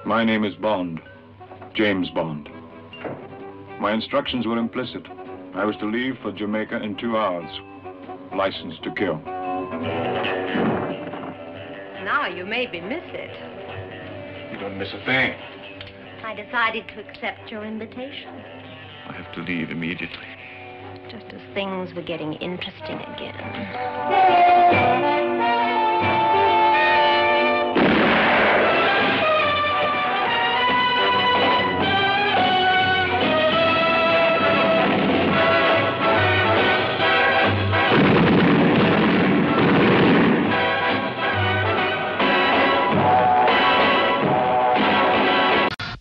My name is Bond, James Bond. My instructions were implicit. I was to leave for Jamaica in 2 hours. License to kill. Now you maybe miss it. You don't miss a thing. I decided to accept your invitation. I have to leave immediately. Just as things were getting interesting again.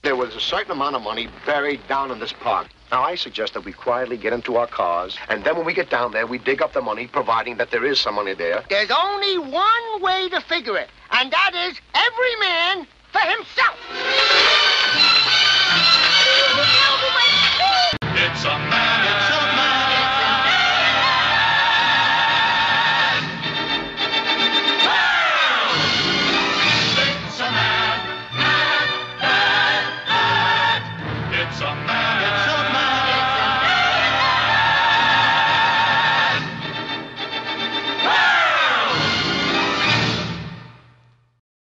There was a certain amount of money buried down in this park. Now, I suggest that we quietly get into our cars, and then when we get down there, we dig up the money, providing that there is some money there. There's only one way to figure it, and that is every man for himself. It's a man. It's a man. It's a man. It's a man. It's a man.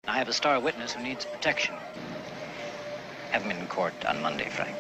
I have a star witness who needs protection. Have him in court on Monday, Frank.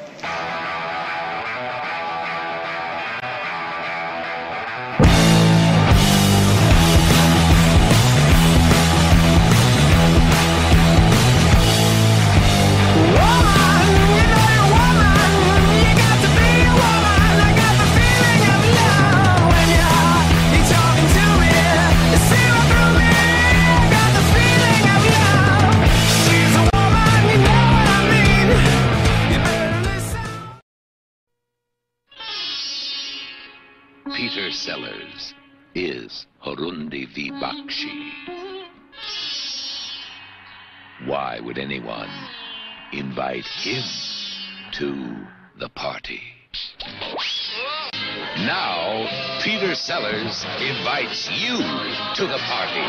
Peter Sellers is Horundi V. Bakshi. Why would anyone invite him to the party? Now, Peter Sellers invites you to the party.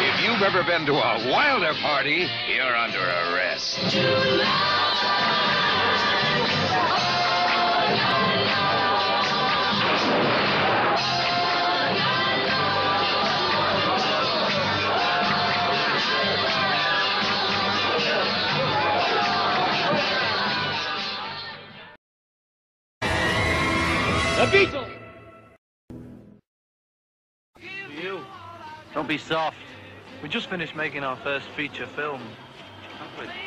If you've ever been to a Wilder party, you're under arrest. The Beatles! You, don't be soft. We just finished making our first feature film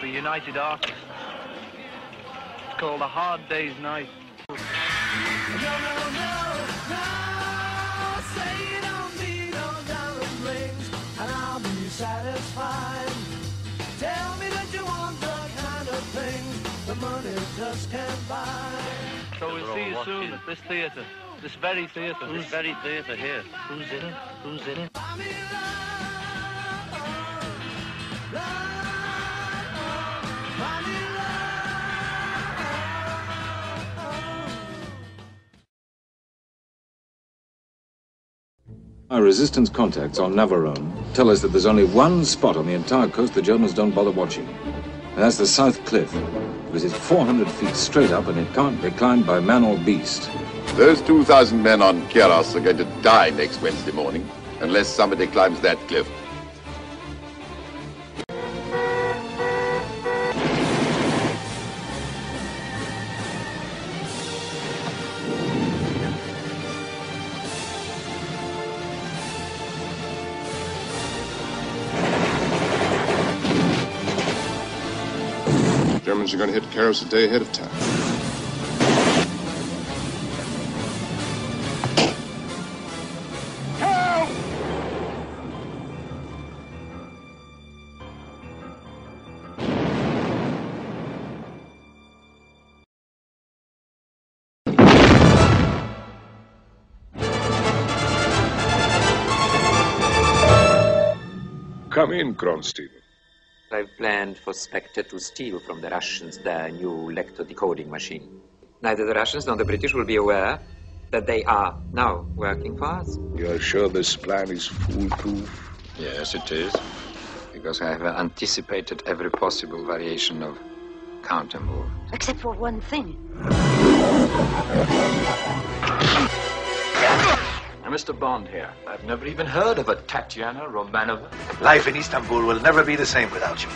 for United Artists. It's called A Hard Day's Night. No, say you don't need no diamond rings, and I'll be satisfied. Tell me that you want the kind of things the money just can't buy. So we'll see you soon at this theatre. This very theatre. This very theatre here. Who's in it? Who's in it? Our resistance contacts on Navarone tell us that there's only one spot on the entire coast the Germans don't bother watching. And that's the South Cliff, because it's 400 feet straight up and it can't be climbed by man or beast. Those 2,000 men on Keros are going to die next Wednesday morning, unless somebody climbs that cliff. Germans are going to hit Keros a day ahead of time. Come in, Kronstein. I've planned for Spectre to steal from the Russians their new lector-decoding machine. Neither the Russians nor the British will be aware that they are now working for us. You're sure this plan is foolproof? Yes, it is. because I have anticipated every possible variation of counter move. Except for one thing. Now, Mr. Bond here. I've never even heard of a Tatiana Romanova. Life in Istanbul will never be the same without you.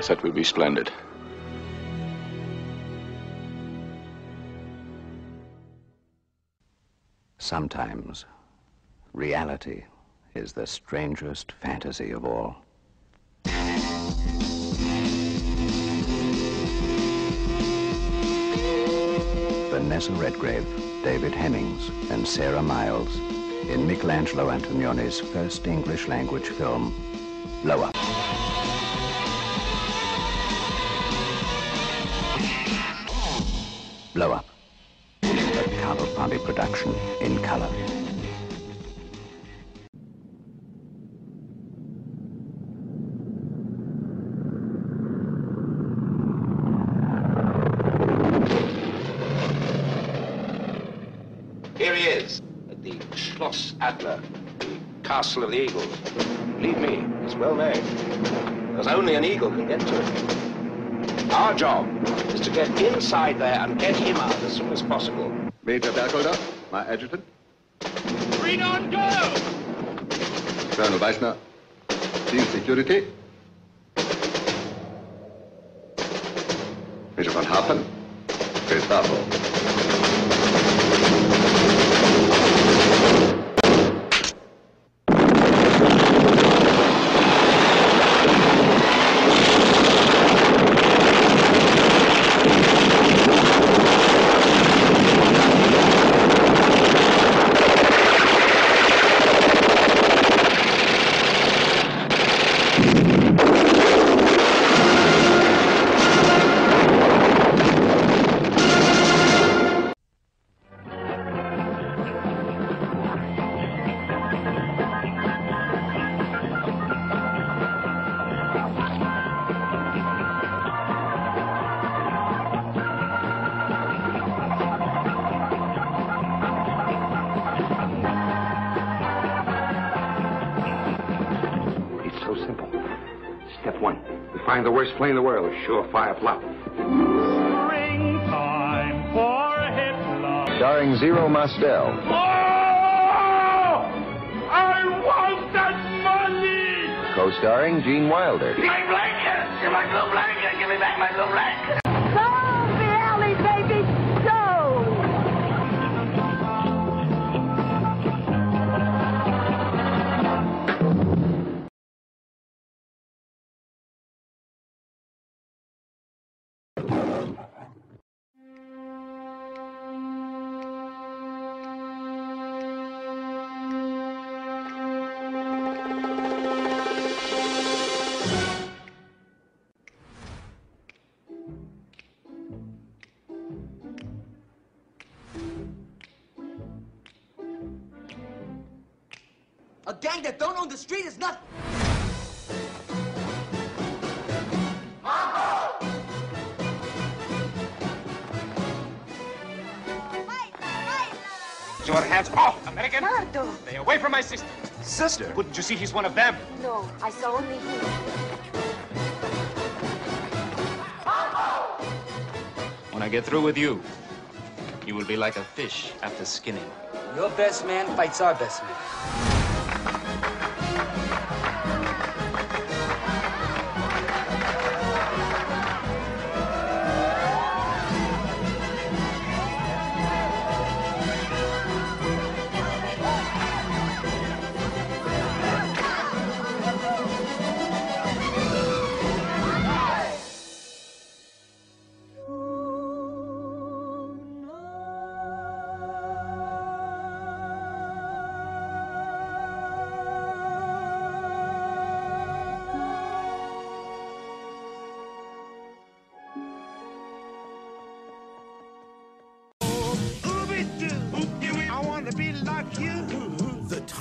That will be splendid. Sometimes reality is the strangest fantasy of all. Vanessa Redgrave, David Hemmings, and Sarah Miles in Michelangelo Antonioni's first English-language film, Blow Up. Blow Up, a Cavalcanti production in color. Here he is, at the Schloss Adler, the Castle of the Eagles. Believe me, it's well named, because only an eagle can get to it. Our job is to get inside there and get him out as soon as possible. Major Bergholder, my adjutant. Green on go! Colonel Weissner, Chief Security. Major von Harpen, Gestapo. Find the worst plane in the world, a surefire flop. Springtime for Hitler. Starring Zero Mostel. Oh! I want that money! Co-starring Gene Wilder. My blanket! Give my blue blanket! Give me back my blue blanket! Go, the alley, baby! Go! A gang that don't own the street is nothing. Your hands off, American! Nardo! Stay away from my sister! Sister? Couldn't you see he's one of them? No, I saw only him. When I get through with you, you will be like a fish after skinning. Your best man fights our best man.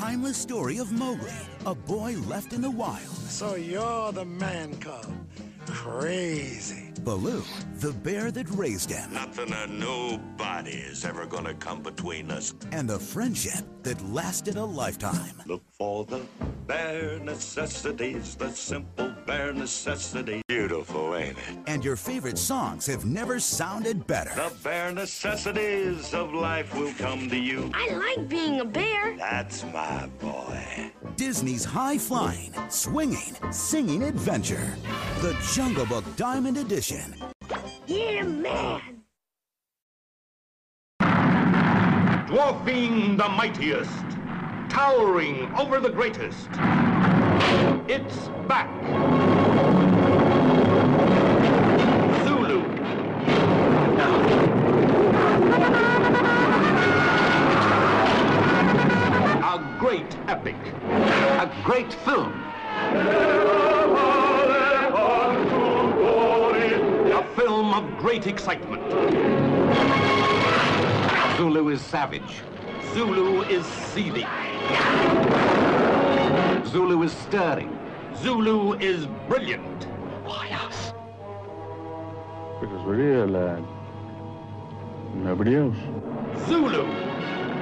timeless story of Mowgli, a boy left in the wild. So you're the man cub. Crazy. Baloo, the bear that raised him. Nothing or nobody is ever gonna come between us. And the friendship that lasted a lifetime. Look for the bare necessities, the simple bare necessities. Beautiful, ain't it? And your favorite songs have never sounded better. The bare necessities of life will come to you. I like being a bear. That's my boy. Disney's high-flying, swinging, singing adventure. The Jungle Book Diamond Edition. Yeah, man. Dwarfing the mightiest, towering over the greatest. It's back. Zulu. A great epic. A great film. A film of great excitement. Zulu is savage. Zulu is seething. Zulu is stirring. Zulu is brilliant. Why us? Because we're here, lad. Nobody else. Zulu,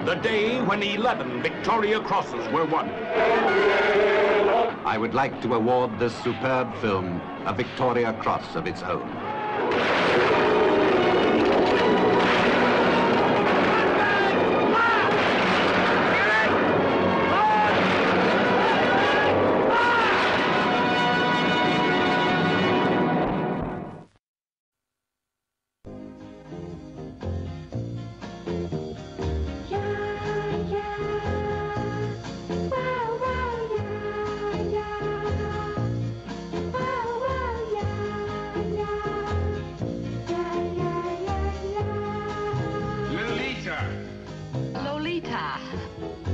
the day when 11 Victoria Crosses were won. I would like to award this superb film a Victoria Cross of its own.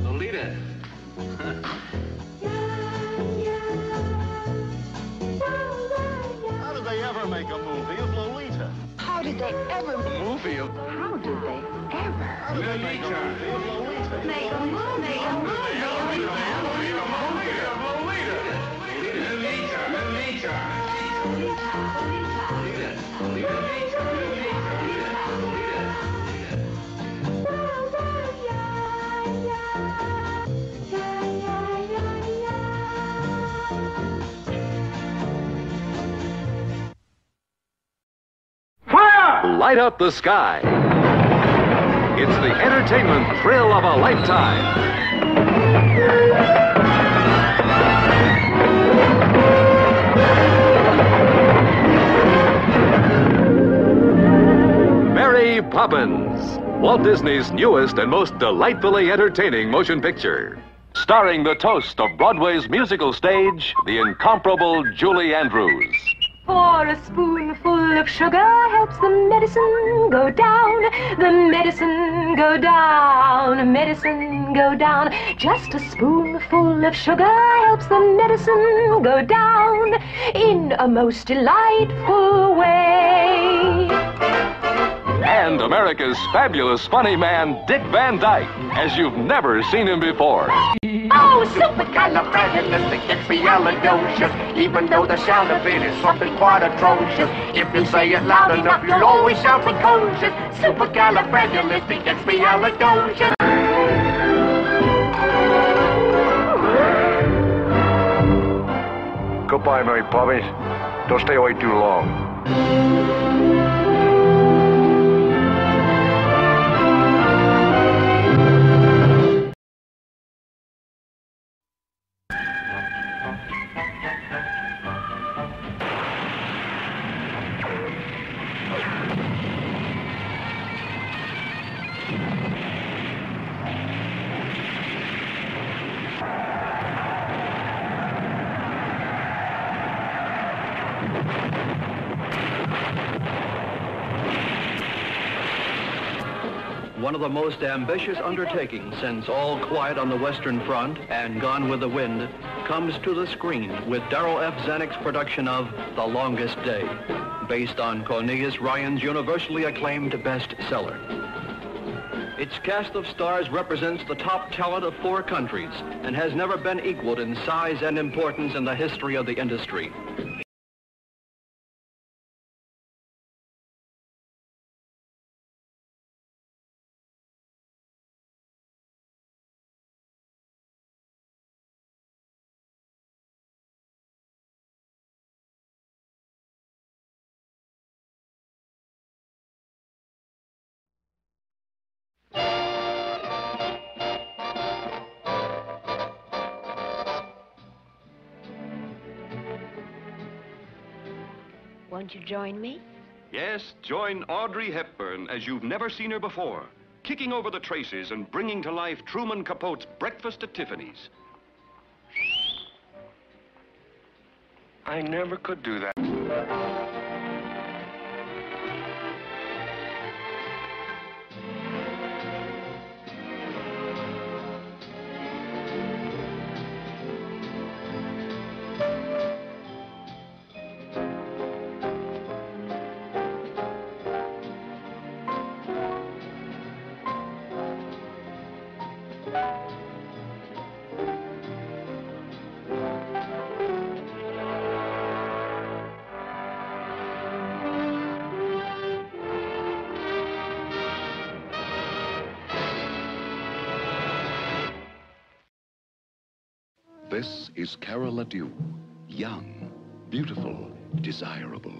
Lolita. How did they ever make a movie of Lolita? How did they ever make a movie of... How did they ever? How did they make a movie of Lolita? Make a movie, make a Light up the sky. It's the entertainment thrill of a lifetime. Mary Poppins, Walt Disney's newest and most delightfully entertaining motion picture. Starring the toast of Broadway's musical stage, the incomparable Julie Andrews. For a spoonful of sugar helps the medicine go down. The medicine go down, medicine go down. Just a spoonful of sugar helps the medicine go down in a most delightful way. And America's fabulous funny man, Dick Van Dyke, as you've never seen him before. Oh, supercalifragilisticexpialidocious. Even though the sound of it is something quite atrocious, if you say it loud enough, you'll always sound precocious. Supercalifragilisticexpialidocious. Goodbye, Mary Poppins. Don't stay away too long. One of the most ambitious undertakings since All Quiet on the Western Front and Gone with the Wind comes to the screen with Darryl F. Zanuck's production of The Longest Day, based on Cornelius Ryan's universally acclaimed bestseller. Its cast of stars represents the top talent of 4 countries and has never been equaled in size and importance in the history of the industry. Won't you join me? Yes, join Audrey Hepburn as you've never seen her before, kicking over the traces and bringing to life Truman Capote's Breakfast at Tiffany's. I never could do that. This is Carol Ledoux, young, beautiful, desirable.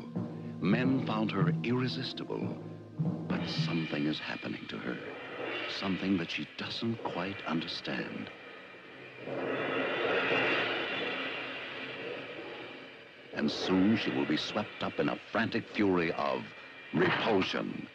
Men found her irresistible, but something is happening to her. Something that she doesn't quite understand. And soon she will be swept up in a frantic fury of repulsion.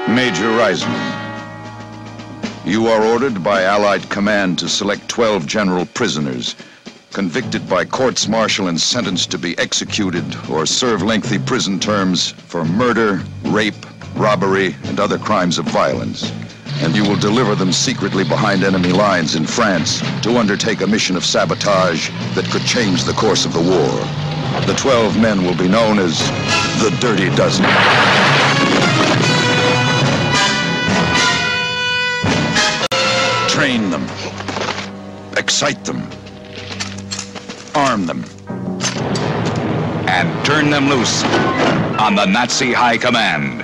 Major Reisman, you are ordered by Allied command to select 12 general prisoners, convicted by courts-martial and sentenced to be executed or serve lengthy prison terms for murder, rape, robbery, and other crimes of violence. And you will deliver them secretly behind enemy lines in France to undertake a mission of sabotage that could change the course of the war. The 12 men will be known as the Dirty Dozen. Train them, excite them, arm them, and turn them loose on the Nazi High Command.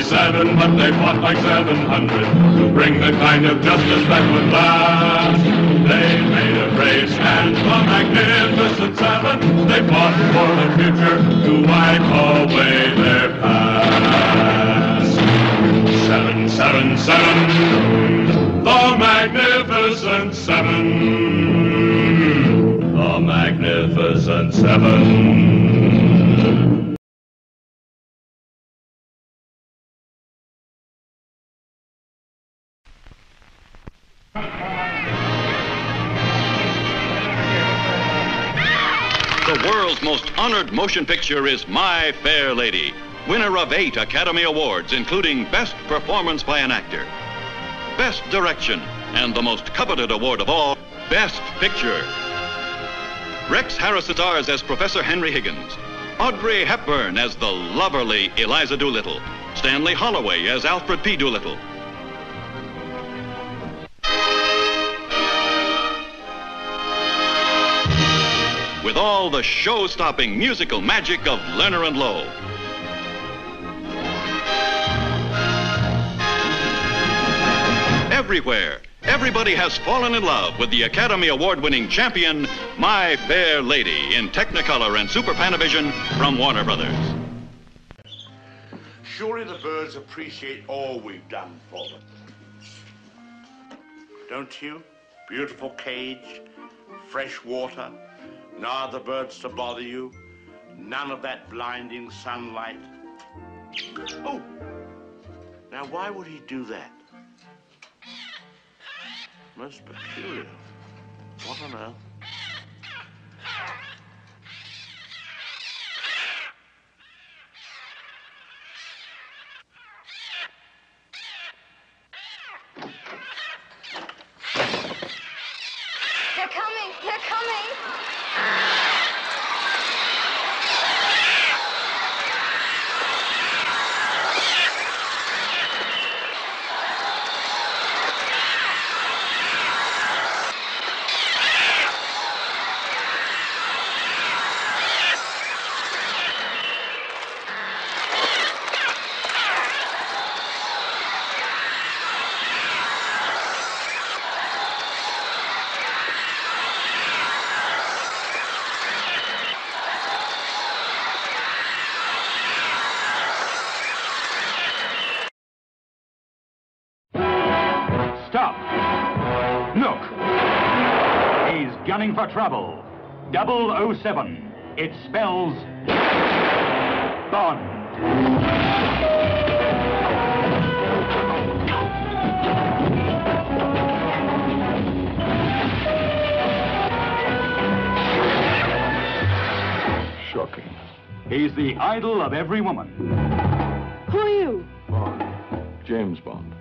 Seven, but they fought like 700 to bring the kind of justice that would last. They made a brave stand, the Magnificent Seven. They fought for the future to wipe away their past. 777, the Magnificent Seven. The Magnificent Seven. The world's most honored motion picture is My Fair Lady. winner of 8 Academy Awards, including Best Performance by an Actor, Best Direction, and the most coveted award of all, Best Picture. Rex Harrison stars as Professor Henry Higgins, Audrey Hepburn as the loverly Eliza Doolittle, Stanley Holloway as Alfred P. Doolittle. With all the show-stopping musical magic of Lerner and Loewe. Everywhere, everybody has fallen in love with the Academy Award-winning champion, My Fair Lady, in Technicolor and Super Panavision from Warner Brothers. Surely the birds appreciate all we've done for them. Don't you? Beautiful cage, fresh water, no other birds to bother you, none of that blinding sunlight. Oh, now why would he do that? Most peculiar. What on earth? They're coming! They're coming! Stop! Look! He's gunning for trouble. 007. It spells Bond. Shocking. He's the idol of every woman. Who are you? Bond. James Bond.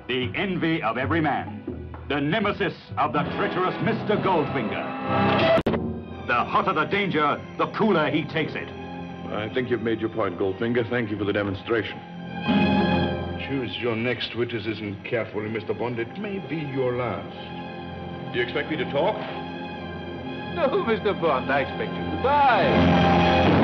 The envy of every man. The nemesis of the treacherous Mr. Goldfinger. The hotter the danger, the cooler he takes it. I think you've made your point, Goldfinger. Thank you for the demonstration. Choose your next witticism carefully, Mr. Bond. It may be your last. Do you expect me to talk? No, Mr. Bond, I expect you to die.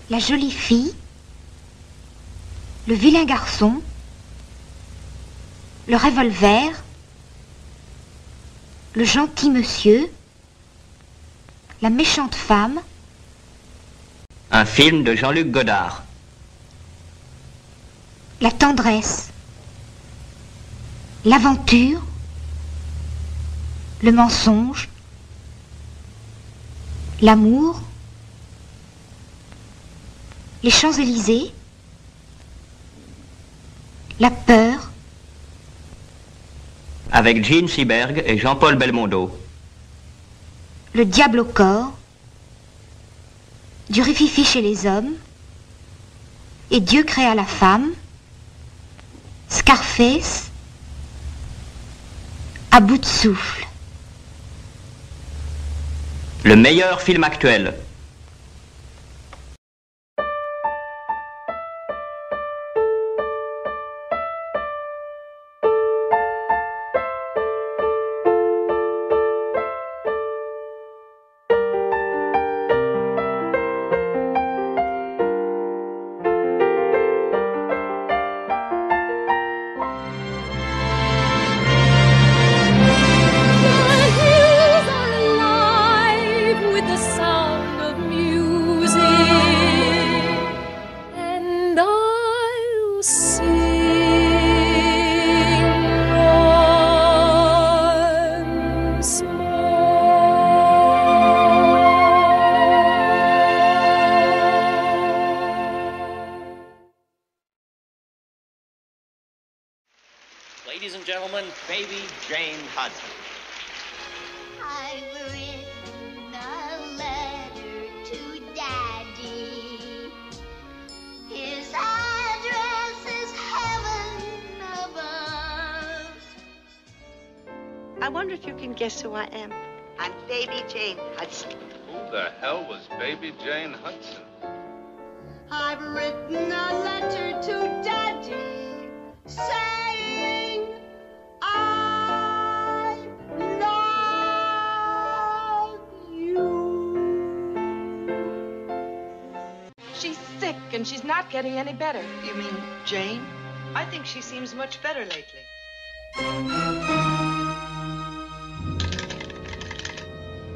La jolie fille, le vilain garçon, le revolver, le gentil monsieur, la méchante femme. Un film de Jean-Luc Godard. La tendresse, l'aventure, le mensonge, l'amour, les Champs-Élysées, la peur. Avec Gene Seberg et Jean-Paul Belmondo. Le diable au corps, du rififi chez les hommes, et Dieu créa la femme, Scarface, à bout de souffle. Le meilleur film actuel. ladies and gentlemen, Baby Jane Hudson. I've written a letter to Daddy. His address is heaven above. I wonder if you can guess who I am. I'm Baby Jane Hudson. Who the hell was Baby Jane Hudson? I've written a letter to Daddy saying I love you. She's sick and she's not getting any better. You mean Jane? I think she seems much better lately.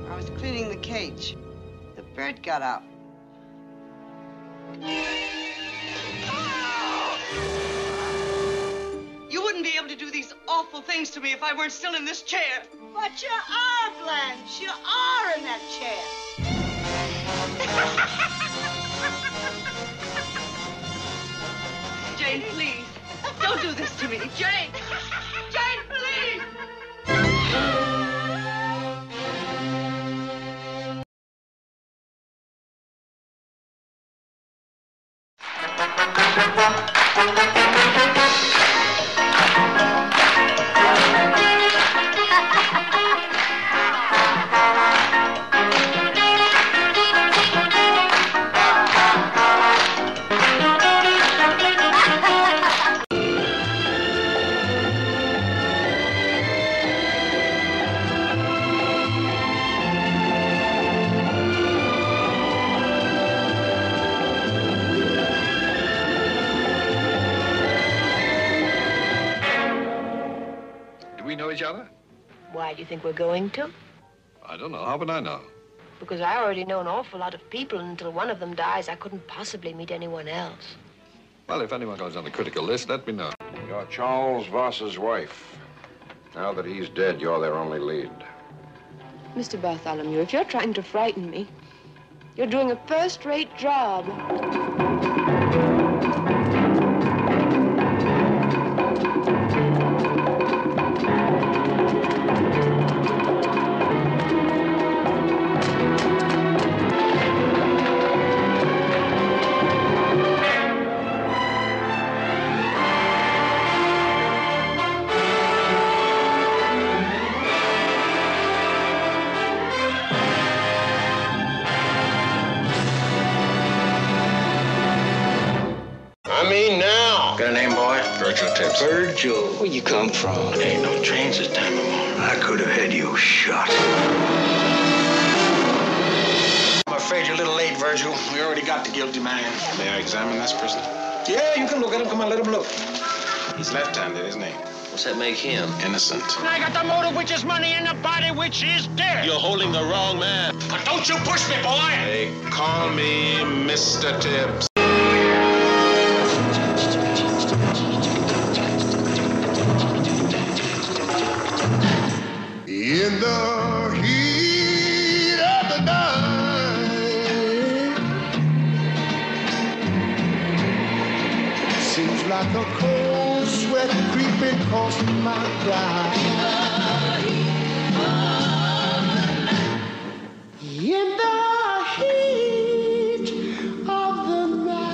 I was cleaning the cage. The bird got out. You wouldn't be able to do these awful things to me if I weren't still in this chair. But you are, Blanche. You are in that chair. Jane, please. Don't do this to me. Jane! Jane, please! Each other? Why do you think we're going to? I don't know. How would I know? Because I already know an awful lot of people, and until one of them dies, I couldn't possibly meet anyone else. Well, if anyone goes on the critical list, let me know. You're Charles Voss's wife. Now that he's dead, you're their only lead. Mr. Bartholomew, if you're trying to frighten me, you're doing a first-rate job. Got a name, boy? Virgil Tips. Virgil. Where you come from? There ain't no trains this time of morning. I could have had you shot. I'm afraid you're a little late, Virgil. We already got the guilty man. May I examine this prisoner? Yeah, you can look at him. Come on, let him look. He's left-handed, isn't he? What's that make him? Innocent. I got the motive, which is money, and the body, which is dead. You're holding the wrong man. But don't you push me, boy! They call me Mr. Tips. In the heat of the night, seems like a cold sweat creeping across my brow. In the heat of the night.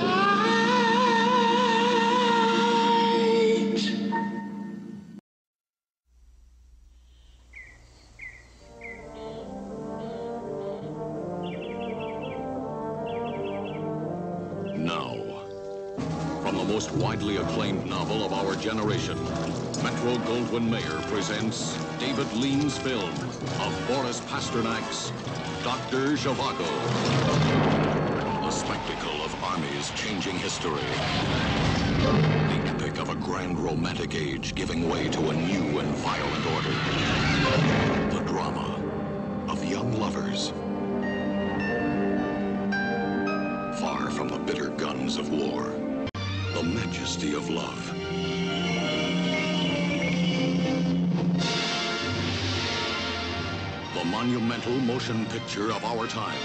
Now, from the most widely acclaimed novel of our generation, Metro-Goldwyn-Mayer presents David Lean's film of Boris Pasternak's Dr. Zhivago. A spectacle of armies changing history. The epic of a grand romantic age giving way to a new and violent order. The drama of young lovers. Far from the bitter guns of war, the majesty of love. The monumental motion picture of our time.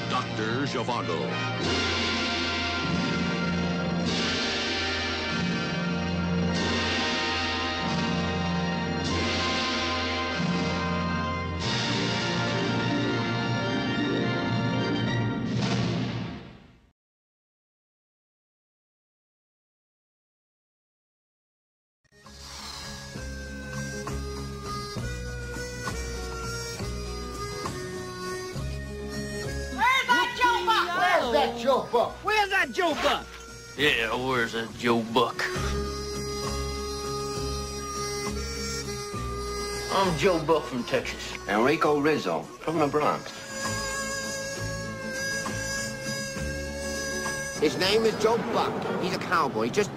Dr. Zhivago. that Joe Buck? Where's that Joe Buck? Yeah, where's that Joe Buck? I'm Joe Buck from Texas. Enrico Rizzo from the Bronx. His name is Joe Buck. He's a cowboy. He just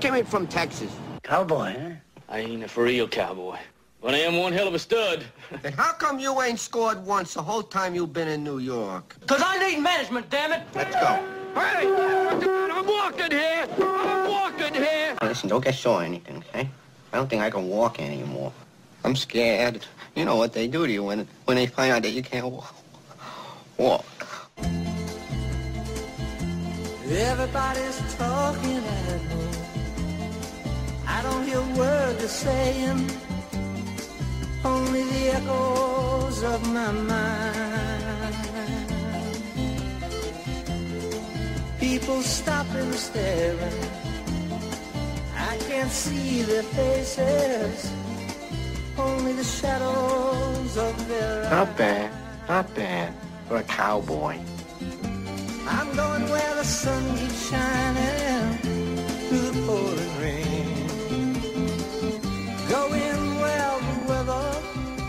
came in from Texas. Cowboy, huh? I ain't a for real cowboy. But I am one hell of a stud. Then how come you ain't scored once the whole time you've been in New York? Because I need management, damn it. Let's go. Hey, I'm walking here. I'm walking here. Listen, don't get sore or anything, okay? I don't think I can walk anymore. I'm scared. You know what they do to you when they find out that you can't walk. Everybody's talking at me. I don't hear words they're saying. Only the echoes of my mind. People stopping and staring. I can't see their faces. Only the shadows of their eyes. Not bad for a cowboy. I'm going where the sun keeps shining through the pouring rain. Going where the weather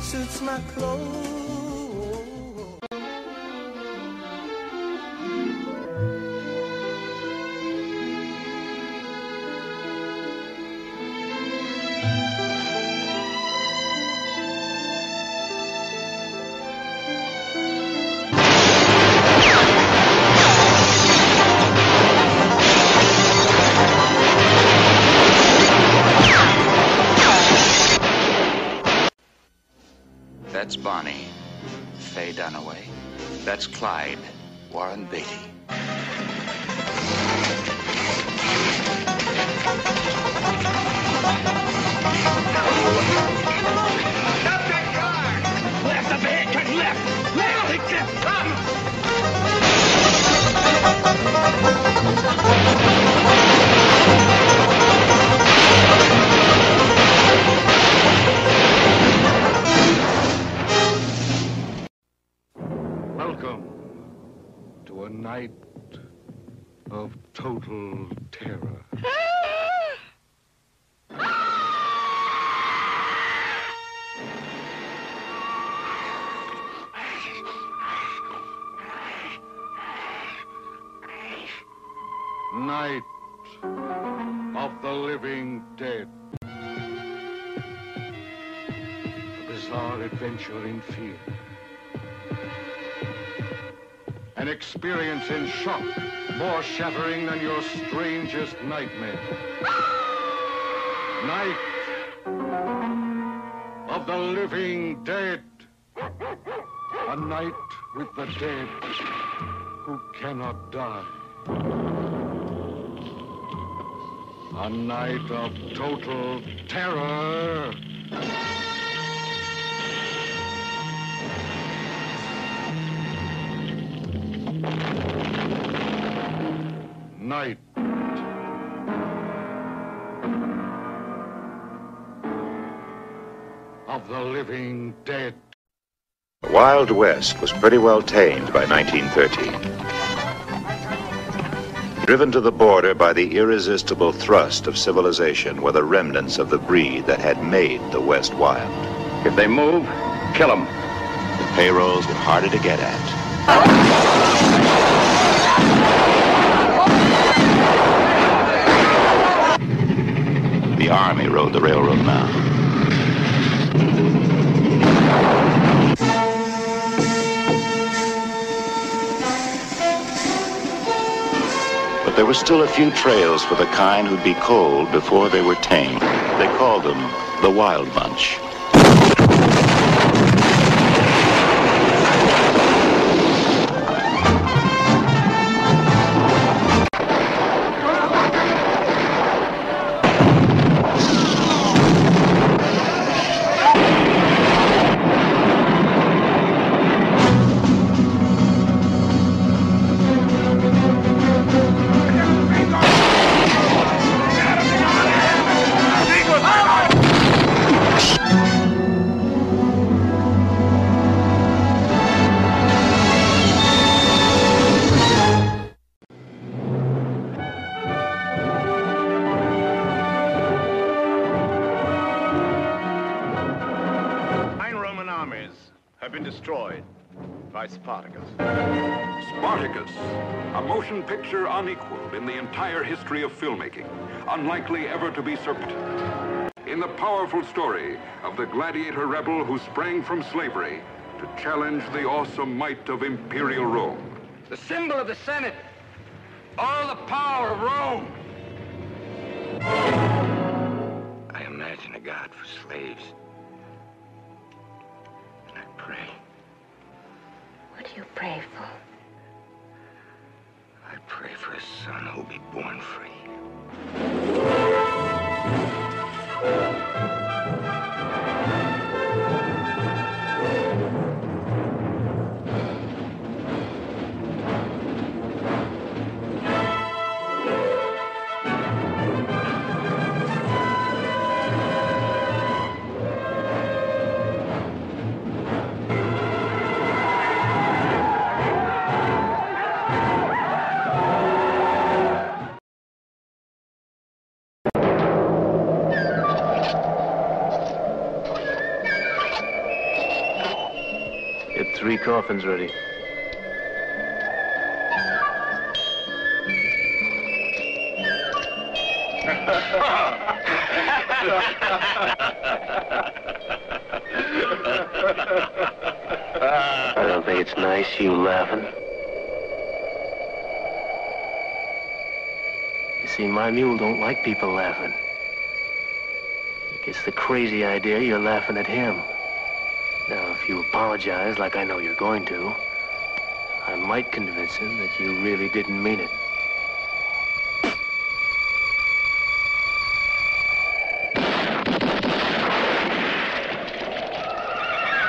suits my clothes. That's Bonnie, Faye Dunaway. That's Clyde, Warren Beatty. Stop that car! Left up ahead, turn left! Left! Welcome to a night of total terror. Night of the living dead. A bizarre adventure in fear. An experience in shock, more shattering than your strangest nightmare. Night of the living dead. A night with the dead who cannot die. A night of total terror. Night of the living dead. The Wild West was pretty well tamed by 1913. Driven to the border by the irresistible thrust of civilization were the remnants of the breed that had made the West wild. If they move, kill them. The payrolls were harder to get at. The Army rode the railroad now. But there were still a few trails for the kind who'd be cold before they were tame. They called them the Wild Bunch. destroyed by Spartacus. Spartacus, a motion picture unequaled in the entire history of filmmaking, unlikely ever to be surpassed. In the powerful story of the gladiator rebel who sprang from slavery to challenge the awesome might of imperial Rome. The symbol of the Senate, all the power of Rome. I imagine a God for slaves. And I pray. What do you pray for? I pray for a son who'll be born free. Get 3 coffins ready. I don't think it's nice, you laughing. You see, my mule don't like people laughing. He gets the crazy idea you're laughing at him. Now, if you apologize like I know you're going to, I might convince him that you really didn't mean it.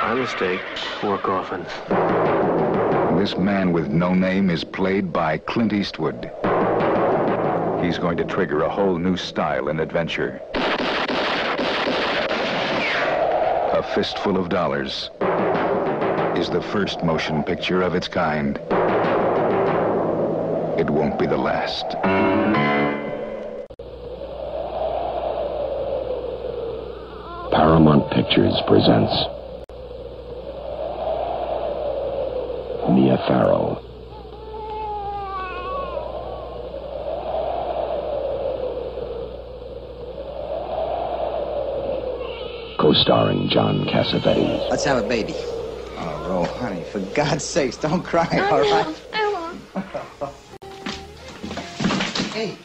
My mistake. 4 coffins. This man with no name is played by Clint Eastwood. He's going to trigger a whole new style in adventure. A Fistful of Dollars is the first motion picture of its kind. It won't be the last. Paramount Pictures presents Mia Farrow. Co-starring John Cassavetes. Let's have a baby. Oh, Ro, honey, for God's sakes, don't cry, all right? I won't. Hey.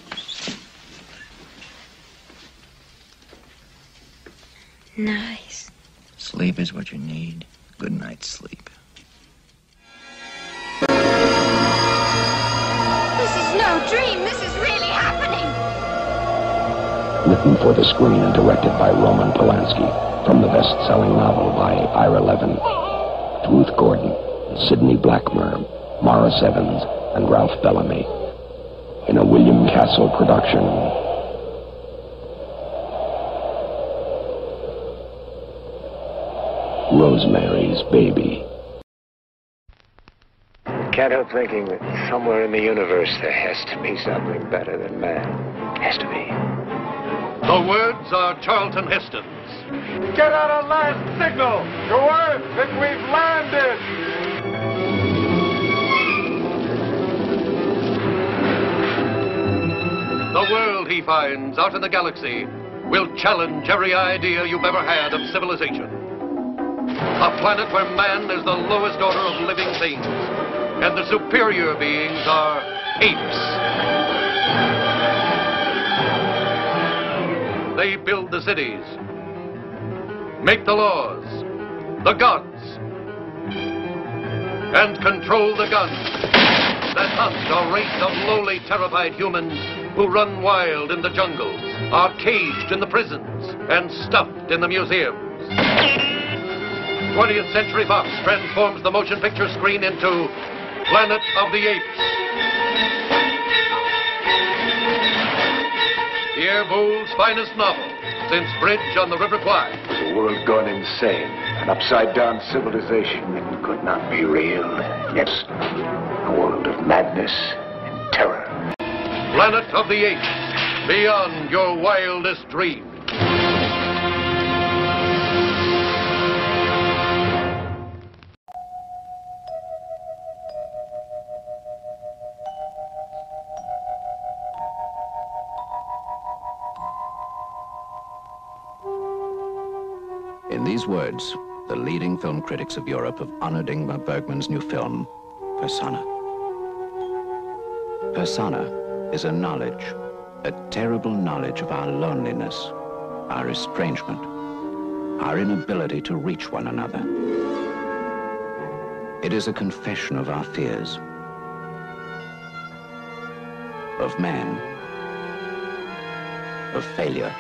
Nice. Sleep is what you need. Good night's sleep. This is no dream. This is really happening. Written for the screen and directed by Roman Polanski, from the best-selling novel by Ira Levin. Ruth Gordon, Sidney Blackmer, Morris Evans, and Ralph Bellamy. In a William Castle production. Rosemary's Baby. Can't help thinking that somewhere in the universe there has to be something better than man. Has to be. The words are Charlton Heston's. Get out a last signal to Earth that we've landed! The world he finds out in the galaxy will challenge every idea you've ever had of civilization. A planet where man is the lowest order of living things, and the superior beings are apes. They build the cities, make the laws, the gods, and control the guns that hunt a race of lowly, terrified humans who run wild in the jungles, are caged in the prisons, and stuffed in the museums. 20th Century Fox transforms the motion picture screen into Planet of the Apes. Pierre Boulle's finest novel since Bridge on the River Kwai. It was a world gone insane, an upside-down civilization that could not be real. Yes, a world of madness and terror. Planet of the Apes, beyond your wildest dreams. These words, the leading film critics of Europe have honored Ingmar Bergman's new film, Persona. Persona is a knowledge, a terrible knowledge of our loneliness, our estrangement, our inability to reach one another. It is a confession of our fears, of man, of failure,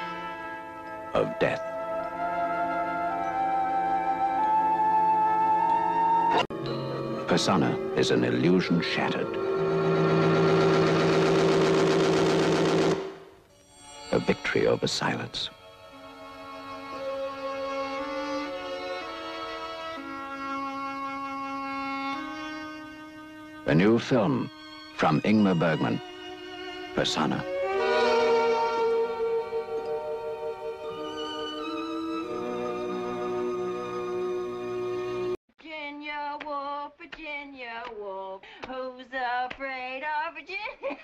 of death. Persona is an illusion shattered. A victory over silence. A new film from Ingmar Bergman, Persona. Virginia Woolf, who's afraid of Virginia?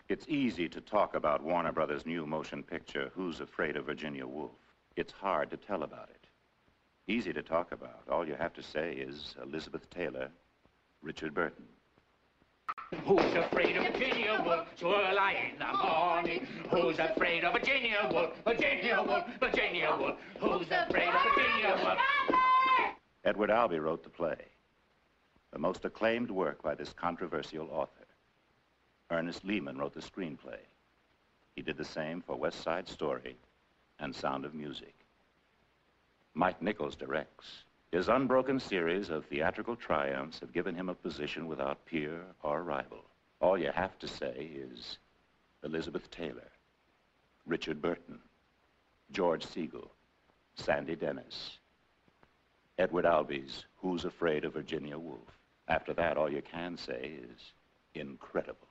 It's easy to talk about Warner Brothers' new motion picture, Who's Afraid of Virginia Woolf? It's hard to tell about it. Easy to talk about. All you have to say is Elizabeth Taylor, Richard Burton. Who's afraid of Virginia Woolf? Early in the morning. Who's afraid of Virginia Woolf? Virginia Woolf, Virginia Woolf. Who's afraid of Virginia Woolf? Edward Albee wrote the play, the most acclaimed work by this controversial author. Ernest Lehman wrote the screenplay. He did the same for West Side Story and Sound of Music. Mike Nichols directs. His unbroken series of theatrical triumphs have given him a position without peer or rival. All you have to say is Elizabeth Taylor, Richard Burton, George Siegel, Sandy Dennis, Edward Albee's Who's Afraid of Virginia Woolf. After that, all you can say is incredible.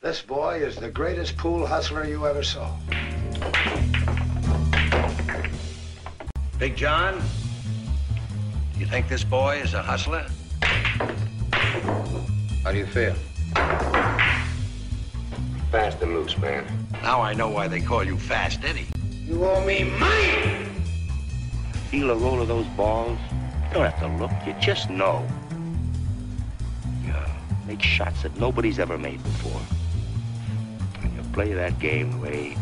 This boy is the greatest pool hustler you ever saw. Big John, you think this boy is a hustler? How do you feel? Fast and loose, man. Now I know why they call you Fast Eddie. You owe me money! Feel the roll of those balls? You don't have to look, you just know. Yeah, make shots that nobody's ever made before. And you play that game the way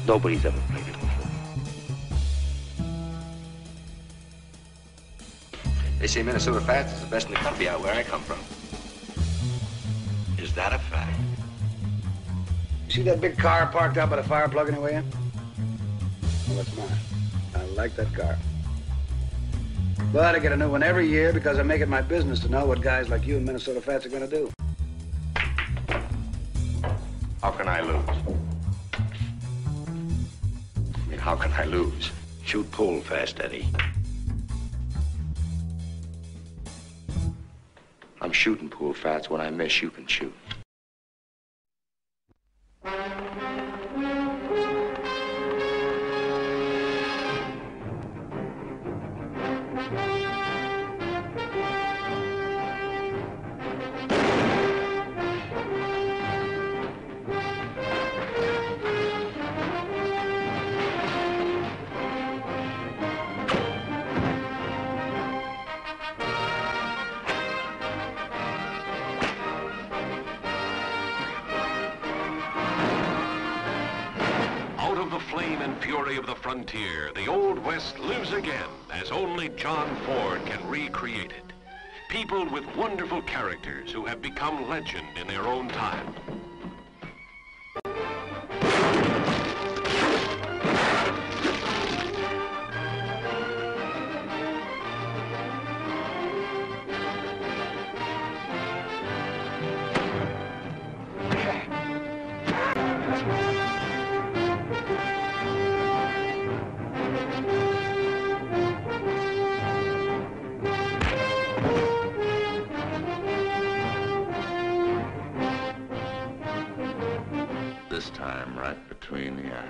nobody's ever played it before. They say Minnesota Fats is the best in the country out where I come from. Is that a fact? You see that big car parked out by the fire plug anyway? Well, that's mine. I like that car. But I get a new one every year because I make it my business to know what guys like you and Minnesota Fats are going to do. How can I lose? I mean, how can I lose? Shoot pool, Fast Eddie. I'm shooting pool, Fats. When I miss, you can shoot. Of the frontier, the Old West lives again as only John Ford can recreate it. People with wonderful characters who have become legend in their own time. This time, right between the eyes.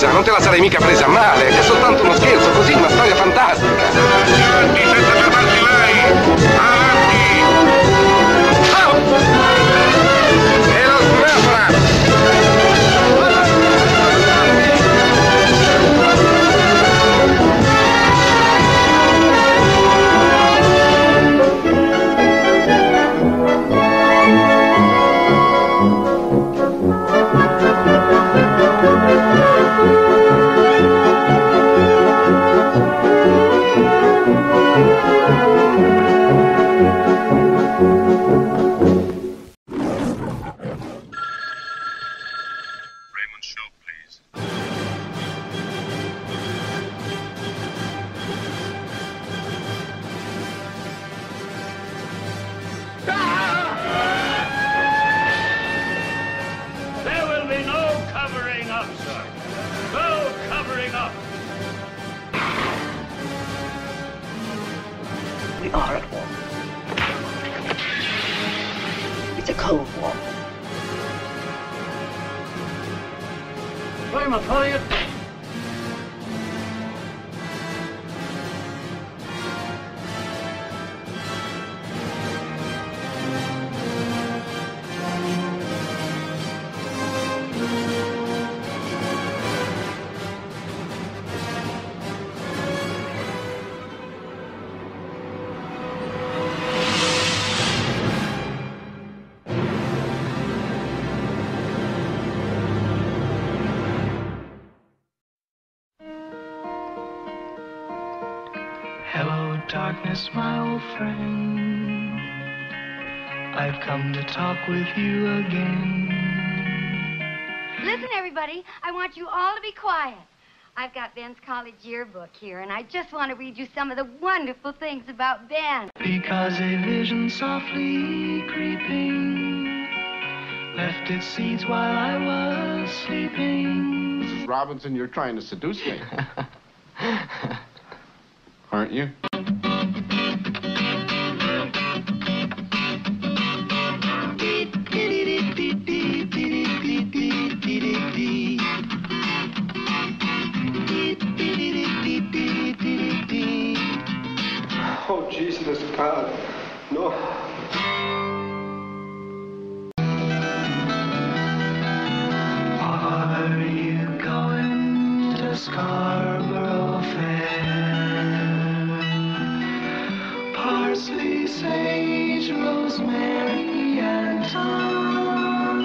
scherza, non te la sarei mica presa a male. È soltanto uno scherzo, così, una storia fantastica. Avanti, senza fermarsi mai! Avanti! E lo sbrafora! There will be no covering up, sir. No covering up. We are at war. It's a cold war. Blame a Elliot. Hello, darkness, my old friend. I've come to talk with you again. Listen, everybody, I want you all to be quiet. I've got Ben's college yearbook here, and I just want to read you some of the wonderful things about Ben. Because a vision softly creeping left its seeds while I was sleeping. Mrs. Robinson, you're trying to seduce me. Aren't you? Oh, Jesus, God, no. Are you going to Scarborough Fair? Parsley, sage, rosemary, and thyme.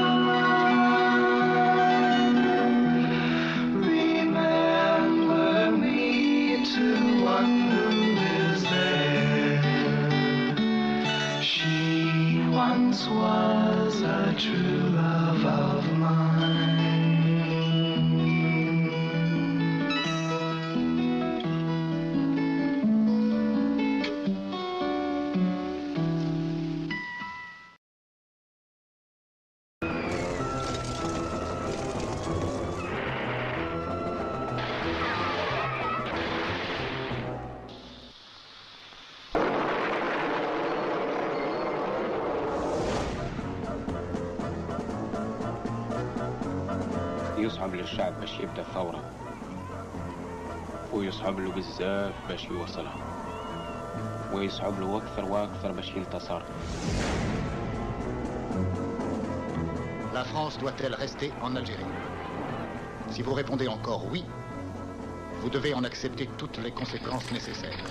Remember me to one who is there. She once was a true love of mine. يصعب للشعب باش يبدا ثورة ويصعب له بزاف باش يوصلها ويصعب له أكثر وأكثر باش ينتصر. La France doit-elle rester en Algérie? Si vous répondez encore oui, vous devez en accepter toutes les conséquences nécessaires.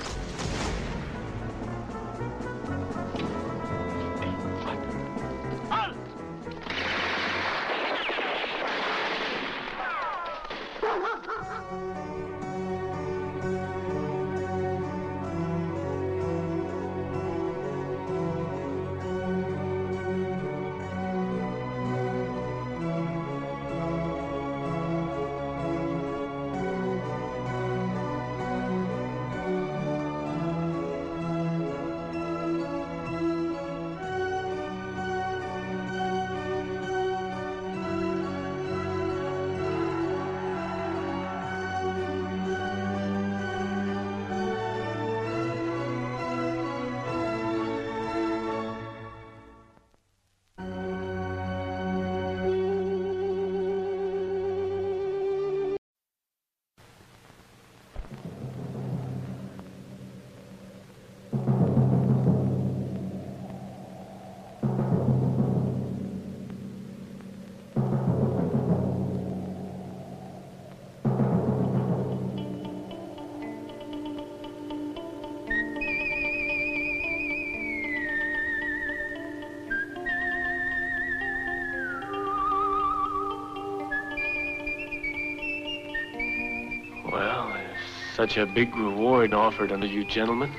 such a big reward offered unto you gentlemen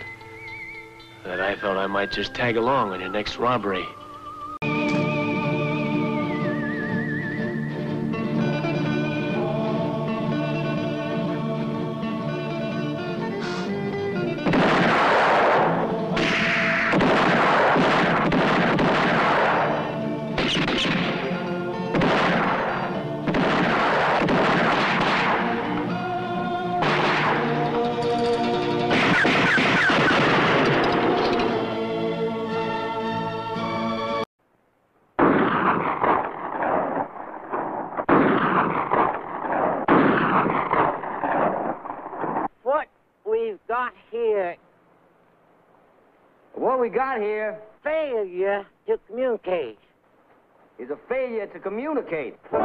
that I thought I might just tag along on your next robbery. What we got here failure to communicate. Is a failure to communicate. Get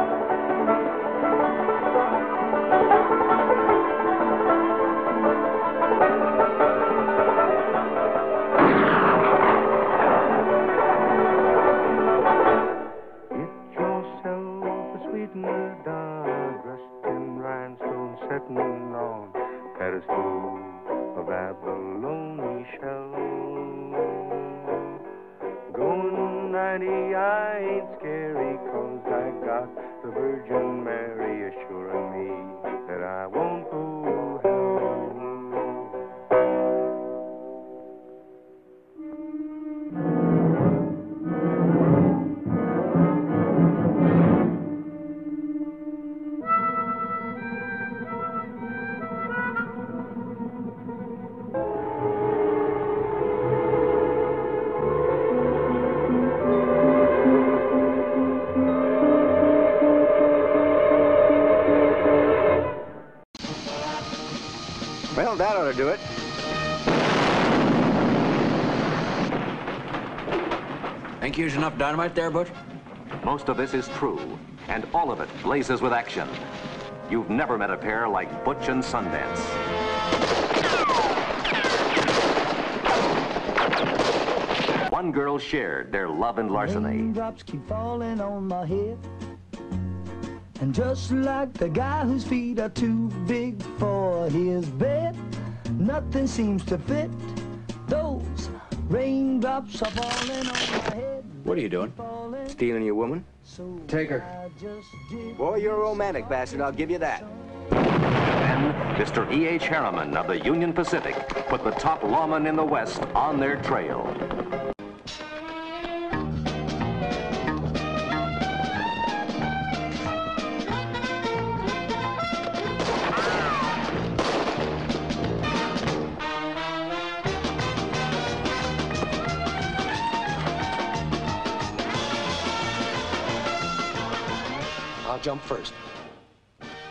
yourself a sweetener down, dressed in rhinestone, setting on pedestal of abalone shell. Going 90, I ain't scary, 'cause I got the Virgin Mary assuring me that I won't go hell. Well, that ought to do it. Think you used enough dynamite there, Butch? Most of this is true, and all of it blazes with action. You've never met a pair like Butch and Sundance. One girl shared their love and larceny. Raindrops keep falling on my head. And just like the guy whose feet are too big for his bed, nothing seems to fit. Those raindrops are falling on my head. What are you doing? Stealing your woman? Take her. Boy, you're a romantic bastard, I'll give you that. Then, Mr. E.H. Harriman of the Union Pacific put the top lawman in the West on their trail. I'll jump first.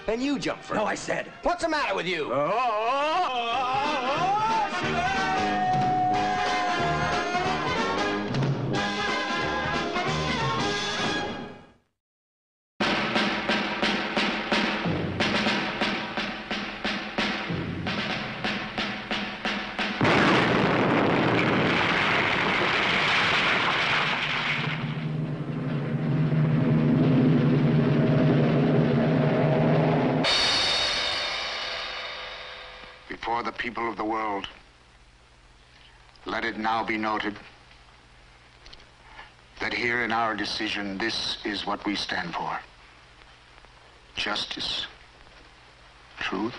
Then you jump first. No, I said. What's the matter with you? Before the people of the world, let it now be noted that here in our decision, this is what we stand for. Justice, truth,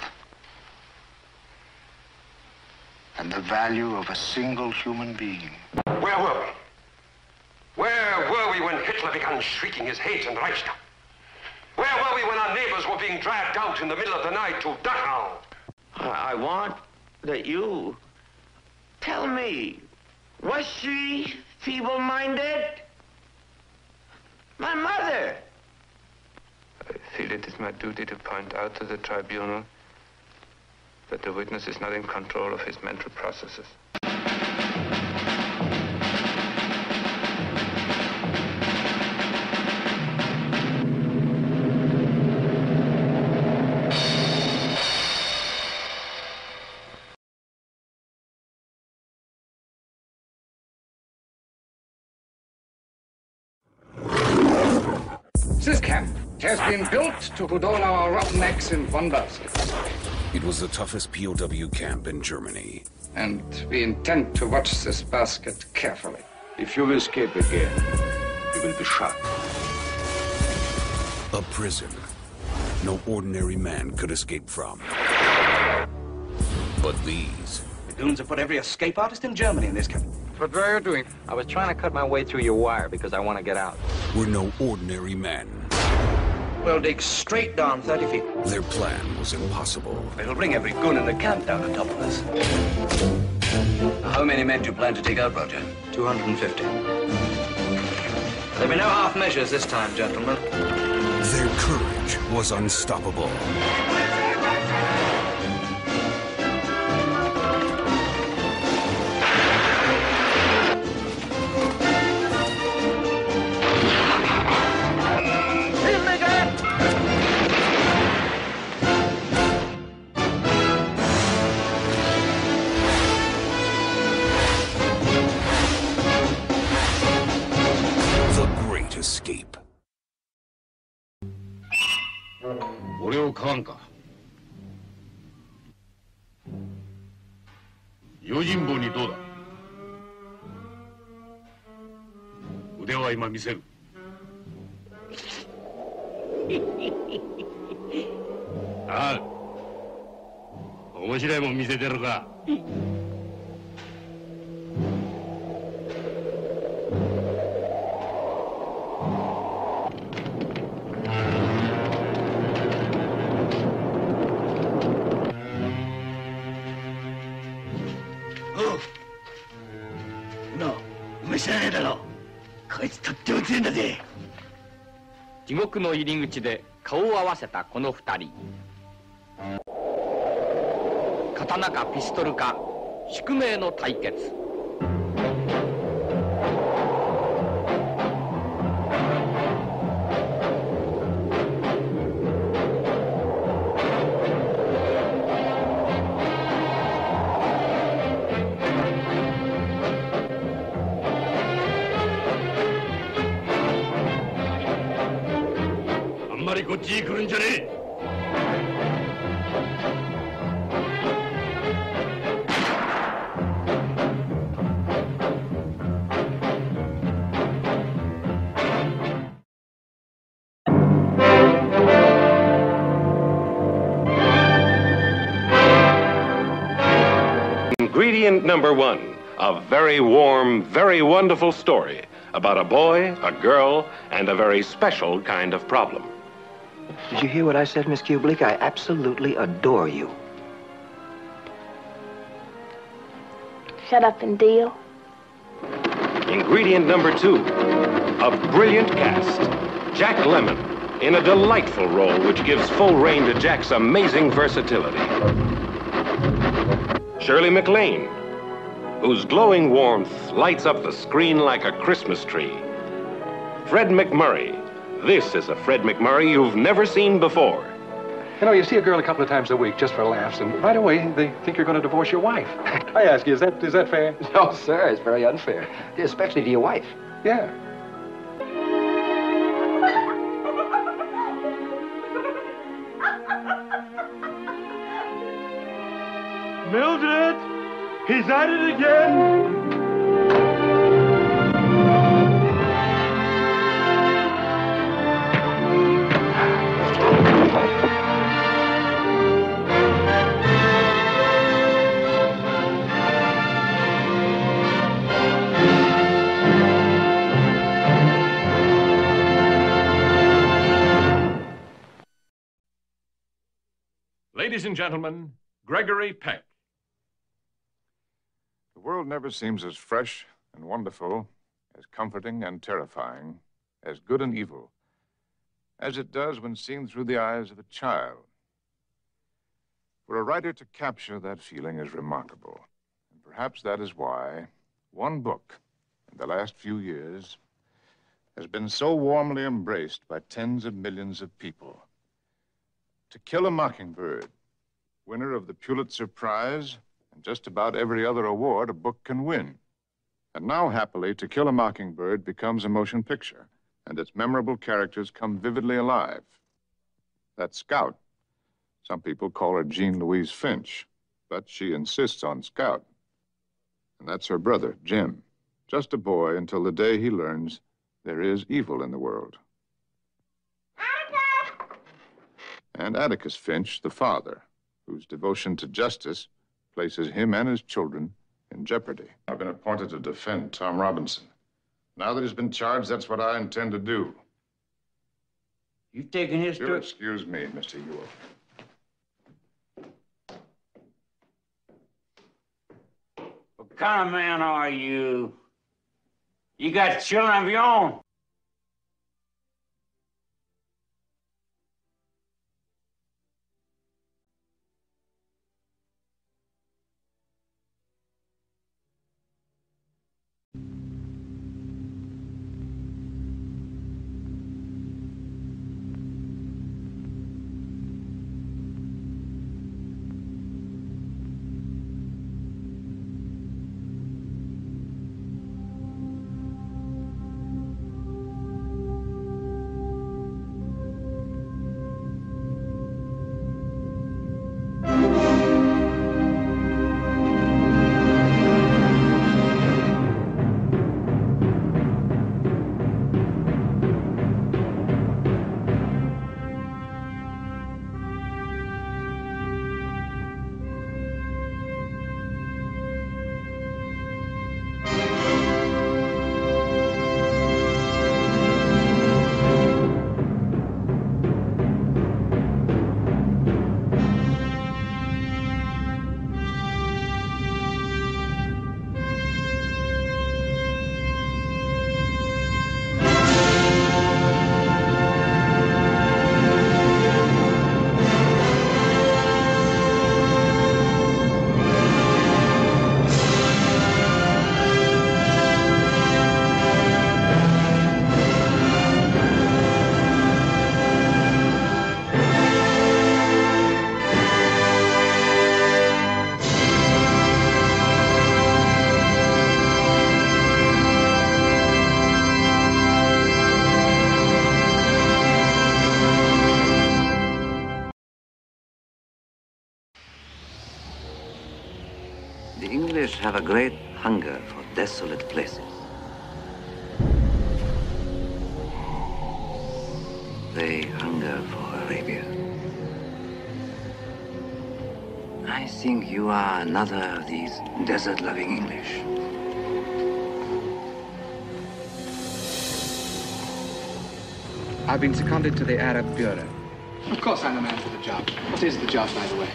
and the value of a single human being. Where were we? Where were we when Hitler began shrieking his hate in the Reichstag? Where were we when our neighbors were being dragged out in the middle of the night to Dachau? I want that you tell me, was she feeble-minded? My mother. I feel it is my duty to point out to the tribunal that the witness is not in control of his mental processes. This camp has been built to put all our roughnecks in one basket. It was the toughest POW camp in Germany. And we intend to watch this basket carefully. If you escape again, you will be shot. A prison no ordinary man could escape from. But these... The goons have put every escape artist in Germany in this camp. What are you doing? I was trying to cut my way through your wire because I want to get out. were no ordinary men. We'll dig straight down 30 feet. Their plan was impossible. It'll bring every goon in the camp down to top of us. How many men do you plan to take out, Roger? 250. There'll be no half measures this time, gentlemen. Their courage was unstoppable. Escape. 俺を買わんか。用心棒にどうだ。腕は今見せる。ああ、面白いもん見せてるか。知らねえだろ。こいつとっても強いんだぜ。地獄の入り口で顔を合わせたこの二人。刀かピストルか宿命の対決。こっちに来るんじゃねえ。Ingredient number one, a very warm, very wonderful story about a boy, a girl, and a very special kind of problem. Did you hear what I said, Miss Kubelik? I absolutely adore you. Shut up and deal. Ingredient number two, a brilliant cast. Jack Lemmon in a delightful role which gives full rein to Jack's amazing versatility. Shirley MacLaine, whose glowing warmth lights up the screen like a Christmas tree. Fred McMurray. This is a Fred McMurray you've never seen before. You know, you see a girl a couple of times a week just for laughs, and right away they think you're going to divorce your wife. I ask you, is that fair? No, sir, it's very unfair, especially to your wife. Yeah. Mildred, he's at it again. Ladies and gentlemen, Gregory Peck. The world never seems as fresh and wonderful, as comforting and terrifying, as good and evil, as it does when seen through the eyes of a child. For a writer to capture that feeling is remarkable. And perhaps that is why one book in the last few years has been so warmly embraced by tens of millions of people. To Kill a Mockingbird, winner of the Pulitzer Prize and just about every other award a book can win. And now, happily, To Kill a Mockingbird becomes a motion picture, and its memorable characters come vividly alive. That scout, Some people call her Jean Louise Finch, but she insists on Scout. And that's her brother, Jim. Just a boy until the day he learns there is evil in the world. And Atticus Finch, the father, whose devotion to justice places him and his children in jeopardy. I've been appointed to defend Tom Robinson. Now that he's been charged, that's what I intend to do. You taking his You'll excuse me, Mr. Ewell. What kind of man are you? You got children of your own? The English have a great hunger for desolate places. They hunger for Arabia. I think you are another of these desert-loving English. I've been seconded to the Arab Bureau. Of course I'm the man for the job. What is the job, by the way?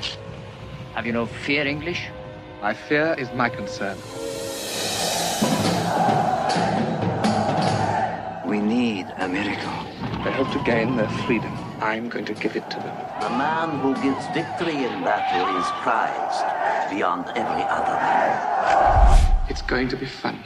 Have you no fear English? My fear is my concern. We need a miracle. They hope to gain their freedom. I'm going to give it to them. The man who gives victory in battle is prized beyond every other man. It's going to be fun.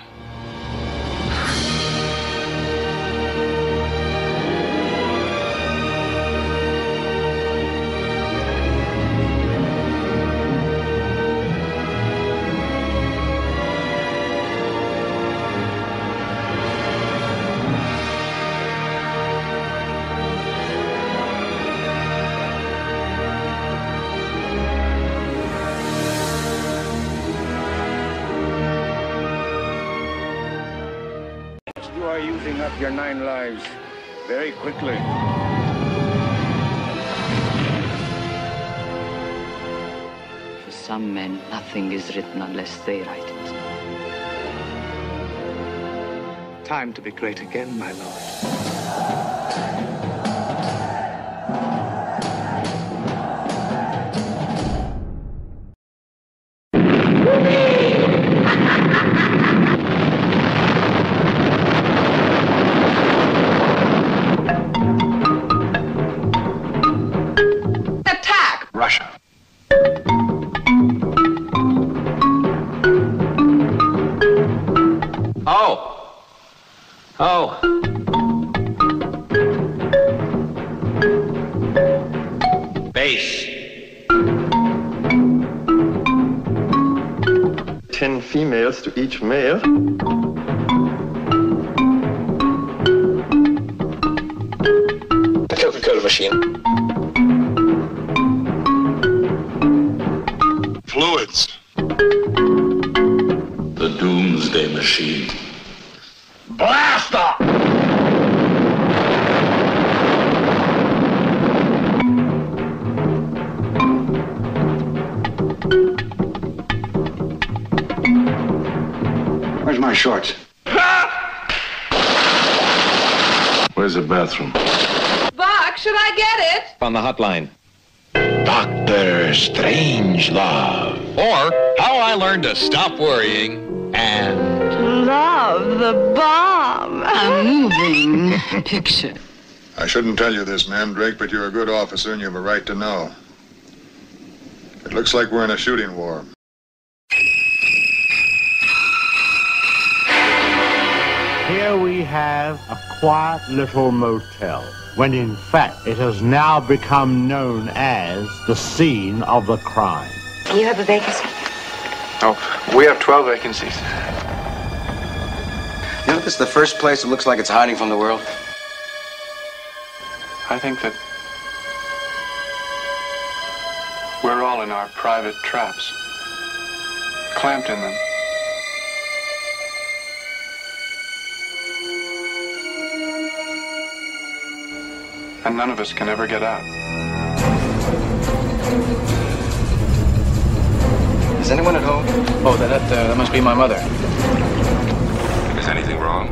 You are using up your 9 lives very quickly. For some men, nothing is written unless they write it. Time to be great again, my lord. Russia. Oh. Base. 10 females to each male. The Coca-Cola machine. shorts. Where's the bathroom? Buck, should I get it? On the hotline. Dr. Strangelove. Or How I Learned to Stop Worrying and Love the bomb. A moving picture. I shouldn't tell you this, Mandrake, but you're a good officer and you have a right to know. It looks like we're in a shooting war. Here we have a quiet little motel, when in fact it has now become known as the scene of the crime. You have a vacancy? Oh, we have 12 vacancies. You know, this is the first place that looks like it's hiding from the world. I think that we're all in our private traps, clamped in them. And none of us can ever get out. Is anyone at home? Oh, that must be my mother. Is anything wrong?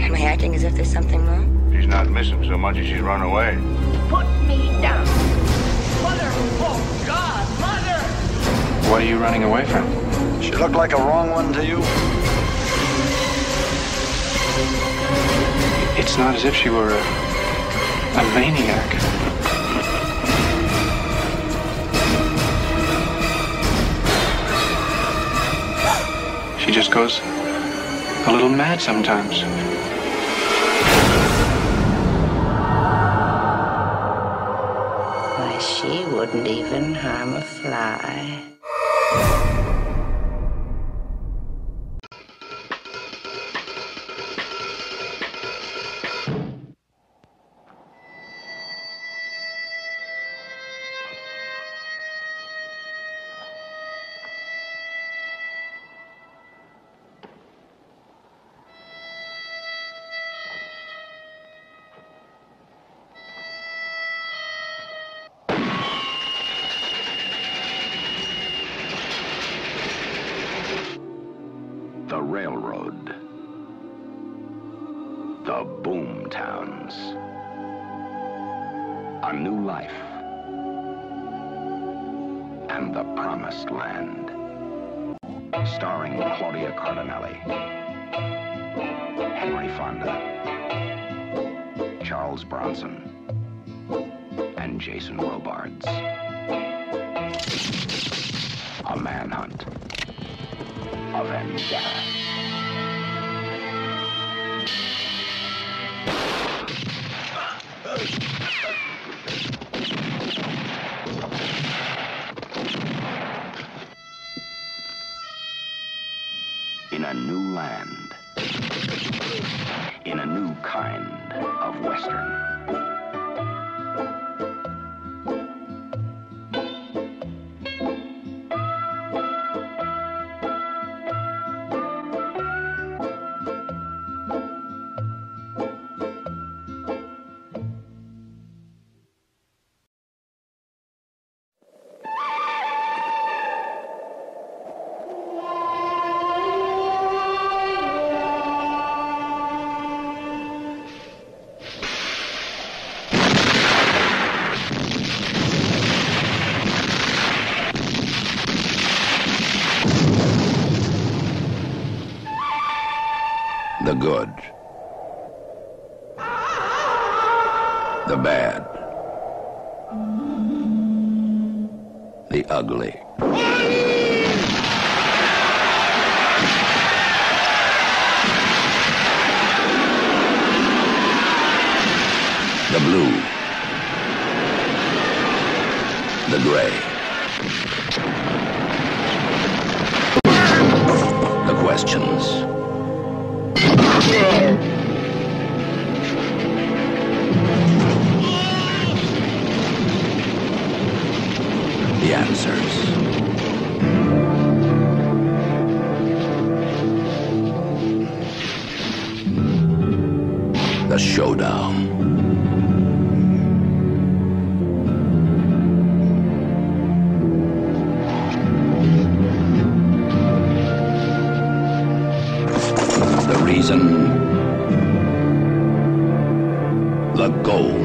Am I acting as if there's something wrong? She's not missing so much as she's run away. Put me down. Mother! Oh, God! Mother! What are you running away from? She looked like a wrong one to you? It's not as if she were a maniac. She just goes a little mad sometimes. Why, she wouldn't even harm a fly. The railroad. The boom towns. A new life. And the promised land. Starring Claudia Cardinelli, Henry Fonda, Charles Bronson, and Jason Robards. A manhunt. A vendetta. In a new land. In a new kind of Western. The good. The bad. The ugly. The blue. The gray. The questions. The answers. The showdown. reason, the gold.